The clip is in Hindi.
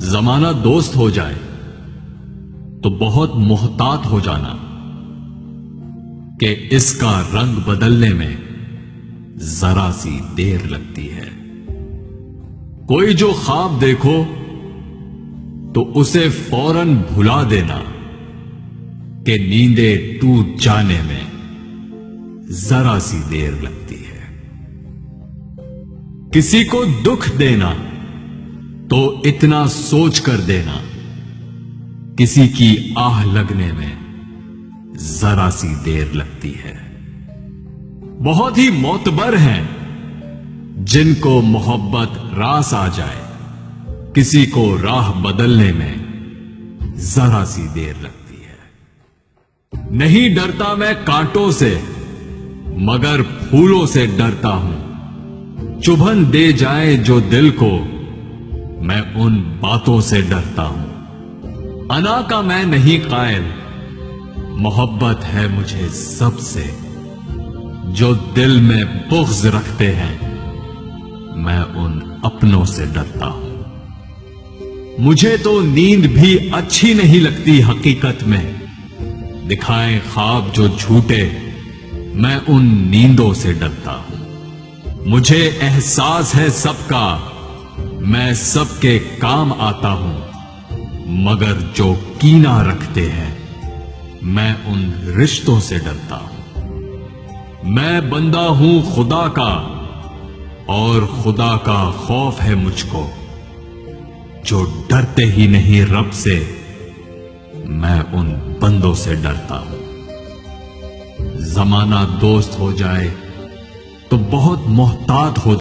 जमाना दोस्त हो जाए तो बहुत मोहतात हो जाना कि इसका रंग बदलने में जरा सी देर लगती है। कोई जो ख्वाब देखो तो उसे फौरन भुला देना कि नींदें टूट जाने में जरा सी देर लगती है। किसी को दुख देना तो इतना सोच कर देना, किसी की आह लगने में जरा सी देर लगती है। बहुत ही मोतबर हैं जिनको मोहब्बत रास आ जाए, किसी को राह बदलने में जरा सी देर लगती है। नहीं डरता मैं कांटों से मगर फूलों से डरता हूं। चुभन दे जाए जो दिल को मैं उन बातों से डरता हूं। अना का मैं नहीं कायल, मोहब्बत है मुझे सबसे। जो दिल में बुग़्ज़ रखते हैं मैं उन अपनों से डरता हूं। मुझे तो नींद भी अच्छी नहीं लगती हकीकत में, दिखाएं ख्वाब जो झूठे मैं उन नींदों से डरता हूं। मुझे एहसास है सबका, मैं सबके काम आता हूं, मगर जो कीना रखते हैं मैं उन रिश्तों से डरता हूं। मैं बंदा हूं खुदा का और खुदा का खौफ है मुझको। जो डरते ही नहीं रब से मैं उन बंदों से डरता हूं। जमाना दोस्त हो जाए तो बहुत मोहतात हो